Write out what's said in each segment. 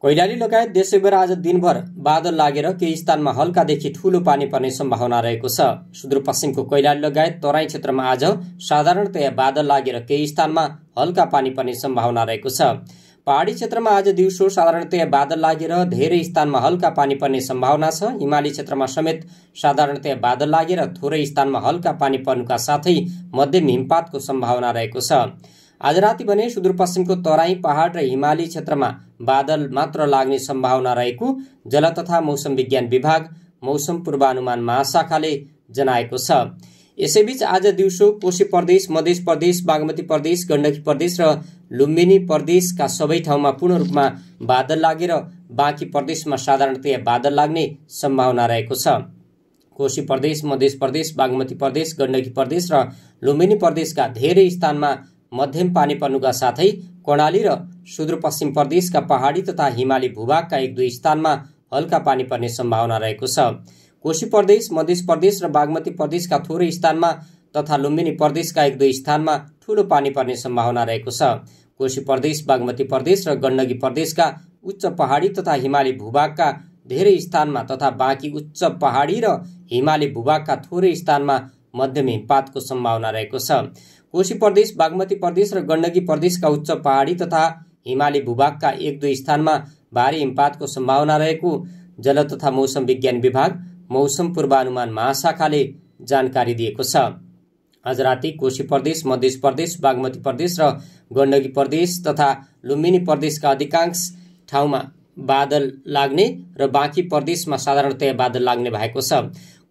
कैलाली लगायत देशैभर आज दिनभर बादल लागेर केही स्थानमा हल्कादेखि ठूलो पानी पर्ने सम्भावना रहेको छ। सुदूरपश्चिमको कैलाली लगायत तराई क्षेत्रमा आज साधारणतया बादल लागेर केही स्थानमा हल्का पानी पर्ने सम्भावना रहेको छ। पहाडी क्षेत्रमा आज दिउँसो साधारणतया बादल लागेर धेरै स्थानमा हल्का पानी पर्ने सम्भावना छ। हिमाली क्षेत्रमा समेत साधारणतया बादल लागेर थोरै स्थानमा हल्का पानी पर्नुका साथै मध्यम हिमपातको सम्भावना रहेको छ। आज राति भने सुदूरपश्चिमको तराई पहाड र हिमाली क्षेत्रमा बादल मात्र लाग्ने सम्भावना रहेको जल तथा मौसम विज्ञान विभाग मौसम पूर्वानुमान महाशाखाले जनाएको छ। यसैबीच आज दिउँसो कोशी प्रदेश, मध्य प्रदेश, बागमती प्रदेश, गण्डकी प्रदेश र लुम्बिनी प्रदेशका सबै ठाउँमा पूर्ण रूपमा बादल लागेर बाँकी प्रदेशमा साधारणतया बादल लाग्ने सम्भावना रहेको छ। कोशी प्रदेश, मध्य प्रदेश, बागमती प्रदेश, गण्डकी प्रदेश र लुम्बिनी प्रदेशका धेरै स्थानमा मध्यम पानी पर्नुका साथै कर्णाली र सुदूरपश्चिम प्रदेशका पहाडी तथा हिमाली भूभागका एक दुई स्थानमा हल्का पानी पर्ने सम्भावना रहेको छ। कोशी प्रदेश, मध्य प्रदेश र बागमती प्रदेशका थोरै स्थानमा तथा लुम्बिनी प्रदेशका एक दुई स्थानमा ठूलो पानी पर्ने सम्भावना रहेको छ। कोशी प्रदेश, बागमती प्रदेश र गण्डकी प्रदेशका उच्च पहाडी तथा हिमाली भूभागका धेरै स्थानमा तथा बाँकी उच्च पहाडी र हिमाली भूभागका थोरै स्थानमा मध्यम हिमपातको सम्भावना रहेको छ। कोशी प्रदेश, बागमती प्रदेश र गण्डकी प्रदेशका उच्च पहाडी तथा हिमाली भूभागका एक दुई स्थानमा भारी हिमपातको सम्भावना रहेको जल तथा मौसम विज्ञान विभाग मौसम पूर्वानुमान महाशाखाले जानकारी दिएको छ। आज राति कोशी प्रदेश, मध्य प्रदेश, बागमती प्रदेश र गण्डकी प्रदेश तथा लुम्बिनी प्रदेशका अधिकांश ठाउँमा बादल लाग्ने र बाँकी प्रदेशमा साधारणतया बादल लाग्ने भएको छ।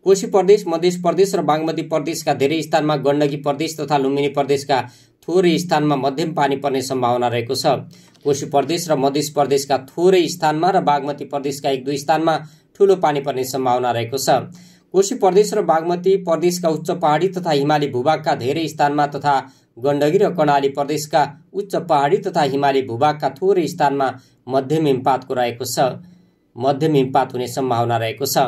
कोशी प्रदेश, मध्य प्रदेश र बागमती प्रदेशका धेरै स्थानमा, गण्डकी प्रदेश तथा लुम्बिनी प्रदेशका थोरै स्थानमा मध्यम पानी पर्ने सम्भावना रहेको छ। कोशी प्रदेश र मध्य प्रदेशका थोरै स्थानमा र बागमती प्रदेशका एक दुई स्थानमा ठूलो पानी पर्ने सम्भावना रहेको छ। कोशी प्रदेश र बागमती प्रदेशका उच्च पहाडी तथा हिमाली भूभागका धेरै स्थानमा तथा गण्डकी र कर्णाली प्रदेशका उच्च पहाडी तथा हिमाली भूभागका थोरै स्थानमा मध्यम हिमपातको रहेको छ। मध्यम हिमपात हुने सम्भावना रहेको छ।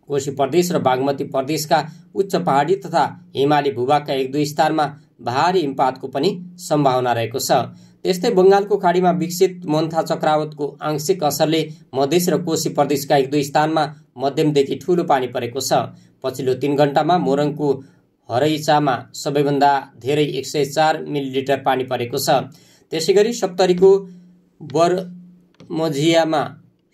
कोशी प्रदेश र बागमती प्रदेशका उच्च पहाडी तथा हिमाली भूभागका एक दुई स्थानमा भारी हिमपातको पनि सम्भावना रहेको छ। त्यस्तै बंगालको खाडीमा विकसित मोन्था चक्रवातको आंशिक असरले मध्य र कोशी प्रदेशका एक दुई स्थानमा मध्यमदेखि ठूलो पानी परेको छ। पछिल्लो 3 घण्टामा मोरङको हरैचामा सबैभन्दा धेरै 104 मिलिलिटर पानी परेको छ। त्यसैगरी सप्तरीको बरमझियामा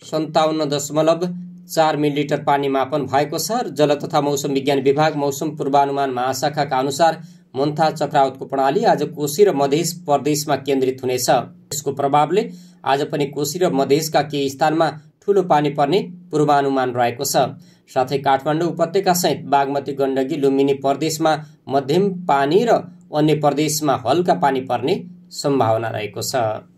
57.4 मिलिलिटर पानी मापन भएको छ। जल तथा मौसम विज्ञान विभाग मौसम पूर्वानुमान महाशाखाका अनुसार मोन्था चक्रवातको प्रणाली आज कोशी र मध्य प्रदेशमा केन्द्रित हुनेछ। यसको प्रभावले आज पनि कोशी र मधेसका केही स्थानमा ठूलो पानी पर्ने पूर्वानुमान रहेको छ। साथै काठमाडौँ उपत्यका सहित बागमती, गण्डकी, लुम्बिनी प्रदेशमा मध्यम पानी र अन्य प्रदेशमा हल्का पानी पर्ने सम्भावना रहेको छ।